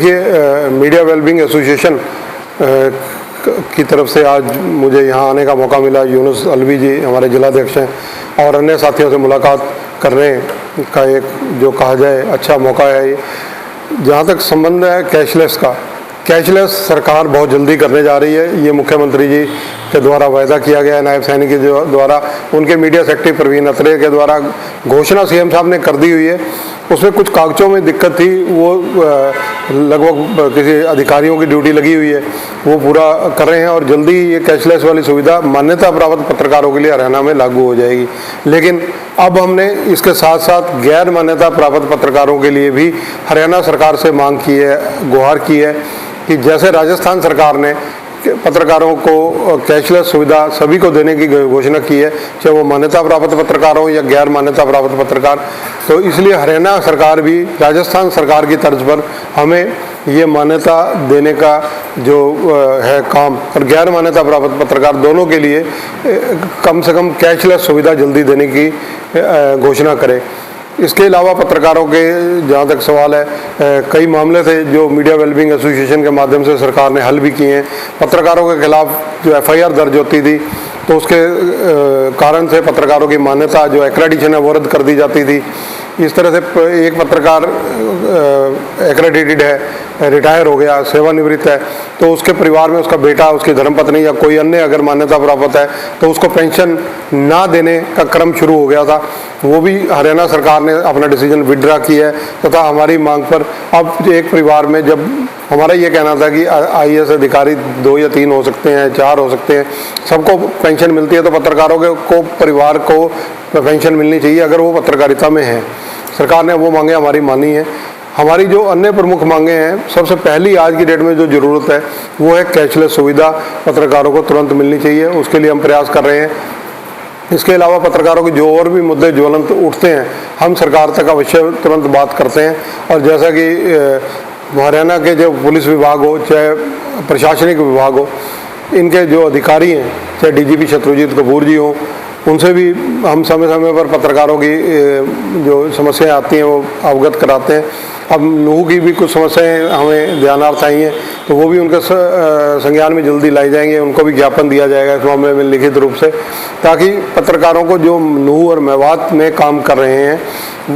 देखिए, media wellbeing association की तरफ से आज मुझे यहाँ आने का मौका मिला। यूनुस अलवी जी हमारे जिलाध्यक्ष हैं और अन्य साथियों से मुलाकात करने का एक जो कहा जाए अच्छा मौका है ये। जहाँ तक संबंध है कैशलेस का, कैशलेस सरकार बहुत जल्दी करने जा रही है। ये मुख्यमंत्री जी के द्वारा वायदा किया गया है, नायब सैनी के द्वारा, उनके मीडिया सेक्रेटरी परवीन अत्रे के द्वारा घोषणा सीएम साहब ने कर दी हुई है। उसमें कुछ कागजों में दिक्कत थी, वो लगभग किसी अधिकारियों की ड्यूटी लगी हुई है, वो पूरा कर रहे हैं और जल्दी ये कैशलेस वाली सुविधा मान्यता प्राप्त पत्रकारों के लिए हरियाणा में लागू हो जाएगी। लेकिन अब हमने इसके साथ साथ गैर मान्यता प्राप्त पत्रकारों के लिए भी हरियाणा सरकार से मांग की है, गुहार की है कि जैसे राजस्थान सरकार ने पत्रकारों को कैशलेस सुविधा सभी को देने की घोषणा की है, चाहे वो मान्यता प्राप्त पत्रकार हो या गैर मान्यता प्राप्त पत्रकार, तो इसलिए हरियाणा सरकार भी राजस्थान सरकार की तर्ज पर हमें ये मान्यता देने का जो है काम, और गैर मान्यता प्राप्त पत्रकार दोनों के लिए कम से कम कैशलेस सुविधा जल्दी देने की घोषणा करे। इसके अलावा पत्रकारों के जहाँ तक सवाल है, कई मामले थे जो मीडिया वेलबींग एसोसिएशन के माध्यम से सरकार ने हल भी किए हैं। पत्रकारों के खिलाफ जो एफआईआर दर्ज होती थी तो उसके कारण से पत्रकारों की मान्यता जो एक्रेडिटेशन है वो रद्द कर दी जाती थी। इस तरह से एक पत्रकार एक्रेडिटेड है, रिटायर हो गया, सेवानिवृत्त है, तो उसके परिवार में उसका बेटा, उसकी धर्मपत्नी या कोई अन्य अगर मान्यता प्राप्त है तो उसको पेंशन ना देने का क्रम शुरू हो गया था। वो भी हरियाणा सरकार ने अपना डिसीजन विड्रा किया है तथा हमारी मांग पर अब एक परिवार में, जब हमारा ये कहना था कि आईएएस अधिकारी 2 या 3 हो सकते हैं, 4 हो सकते हैं, सबको पेंशन मिलती है, तो पत्रकारों को परिवार को पेंशन मिलनी चाहिए अगर वो पत्रकारिता में है। सरकार ने वो मांगे हमारी मानी है। हमारी जो अन्य प्रमुख मांगे हैं, सबसे पहली आज की डेट में जो ज़रूरत है वो है कैशलेस सुविधा पत्रकारों को तुरंत मिलनी चाहिए, उसके लिए हम प्रयास कर रहे हैं। इसके अलावा पत्रकारों के जो और भी मुद्दे ज्वलंत उठते हैं, हम सरकार तक अवश्य तुरंत बात करते हैं। और जैसा कि हरियाणा के जो पुलिस विभाग हो, चाहे प्रशासनिक विभाग हो, इनके जो अधिकारी हैं, चाहे डीजीपी शत्रुजीत कपूर जी हों, उनसे भी हम समय समय पर पत्रकारों की जो समस्याएं आती हैं वो अवगत कराते हैं। अब नूह की भी कुछ समस्याएं हमें ध्यानार्थ आई हैं, तो वो भी उनके संज्ञान में जल्दी लाई जाएंगे, उनको भी ज्ञापन दिया जाएगा इस मामले में लिखित रूप से, ताकि पत्रकारों को जो नूह और मेवात में काम कर रहे हैं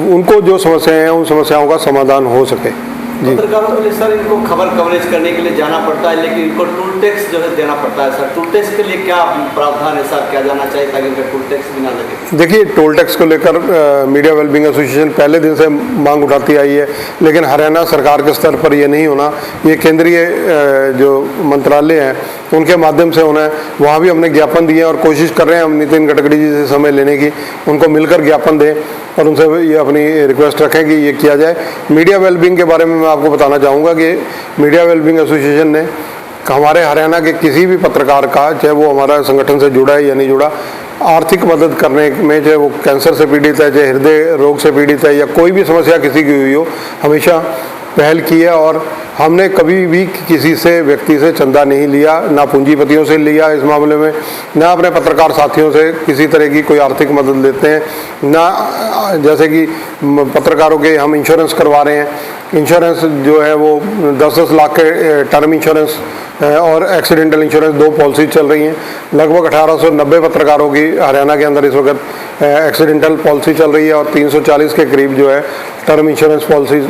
उनको जो समस्याएं हैं उन समस्याओं का समाधान हो सके। पत्रकारों के लिए सर, इनको खबर कवरेज करने के लिए जाना पड़ता है, लेकिन इनको टूल टैक्स जो है देना पड़ता है। सर, टूल टैक्स के लिए क्या प्रावधान है सर, क्या जाना चाहिए ताकि उनका टूल टैक्स भी ना लगे? देखिए, टोल टैक्स को लेकर मीडिया वेलबींग एसोसिएशन पहले दिन से मांग उठाती आई है, लेकिन हरियाणा सरकार के स्तर पर ये नहीं होना, ये केंद्रीय जो मंत्रालय हैं उनके माध्यम से होना है। वहाँ भी हमने ज्ञापन दिए और कोशिश कर रहे हैं हम नितिन गडकरी जी से समय लेने की, उनको मिलकर ज्ञापन दें और उनसे ये अपनी रिक्वेस्ट रखें कि ये किया जाए। मीडिया वेलबींग के बारे में मैं आपको बताना चाहूँगा कि मीडिया वेलबींग एसोसिएशन ने हमारे हरियाणा के किसी भी पत्रकार का, चाहे वो हमारा संगठन से जुड़ा है या नहीं जुड़ा, आर्थिक मदद करने में, चाहे वो कैंसर से पीड़ित है, चाहे हृदय रोग से पीड़ित है या कोई भी समस्या किसी की हुई हो, हमेशा पहल की है। और हमने कभी भी किसी से, व्यक्ति से चंदा नहीं लिया, ना पूंजीपतियों से लिया इस मामले में, ना अपने पत्रकार साथियों से किसी तरह की कोई आर्थिक मदद लेते हैं, ना जैसे कि पत्रकारों के हम इंश्योरेंस करवा रहे हैं। इंश्योरेंस जो है वो 10-10 लाख के टर्म इंश्योरेंस और एक्सीडेंटल इंश्योरेंस 2 पॉलिसी चल रही हैं। लगभग 1890 पत्रकारों की हरियाणा के अंदर इस वक्त एक्सीडेंटल पॉलिसी चल रही है और 340 के करीब जो है टर्म इंश्योरेंस पॉलिसी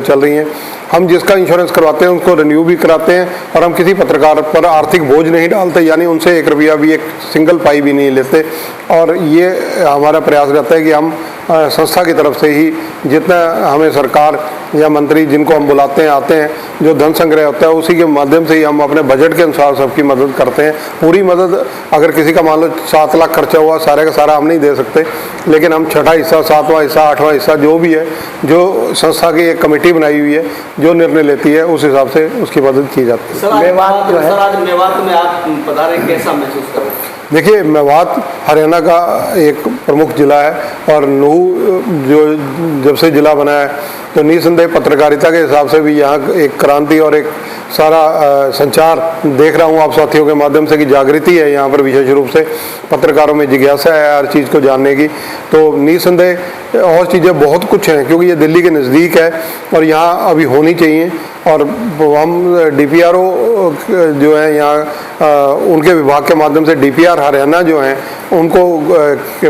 चल रही हैं। हम जिसका इंश्योरेंस करवाते हैं उसको रिन्यू भी कराते हैं और हम किसी पत्रकार पर आर्थिक बोझ नहीं डालते, यानी उनसे 1 रुपया भी, 1 सिंगल पाई भी नहीं लेते। और ये हमारा प्रयास रहता है कि हम संस्था की तरफ से ही जितना हमें सरकार या मंत्री जिनको हम बुलाते हैं, आते हैं, जो धन संग्रह होता है उसी के माध्यम से ही हम अपने बजट के अनुसार सबकी मदद करते हैं। पूरी मदद, अगर किसी का मान लो 7 लाख खर्चा हुआ, सारे का सारा हम नहीं दे सकते, लेकिन हम 6वां हिस्सा, 7वां हिस्सा, 8वां हिस्सा जो भी है, जो संस्था की एक कमेटी बनाई हुई है जो निर्णय लेती है उस हिसाब से उसकी मदद की जाती है। सर, आज मेवात में आप पधारे, कैसा महसूस कर रहे हैं? देखिए, मेवात हरियाणा का एक प्रमुख जिला है और नूह जो जब से जिला बना है तो निसंदेह पत्रकारिता के हिसाब से भी यहाँ एक क्रांति और एक सारा संचार देख रहा हूँ आप साथियों के माध्यम से कि जागृति है यहाँ पर, विशेष रूप से पत्रकारों में जिज्ञासा है हर चीज़ को जानने की। तो निसंदेह और चीज़ें बहुत कुछ हैं, क्योंकि ये दिल्ली के नज़दीक है और यहाँ अभी होनी चाहिए। और हम DPRO जो है यहाँ उनके विभाग के माध्यम से DPR हरियाणा जो हैं उनको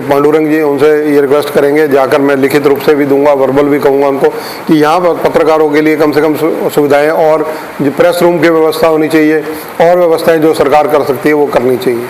पांडुरंग जी उनसे ये रिक्वेस्ट करेंगे, जाकर मैं लिखित रूप से भी दूंगा, वर्बल भी कहूँगा उनको कि यहाँ पर पत्रकारों के लिए कम से कम सुविधाएं और जो प्रेस रूम की व्यवस्था होनी चाहिए और व्यवस्थाएं जो सरकार कर सकती है वो करनी चाहिए।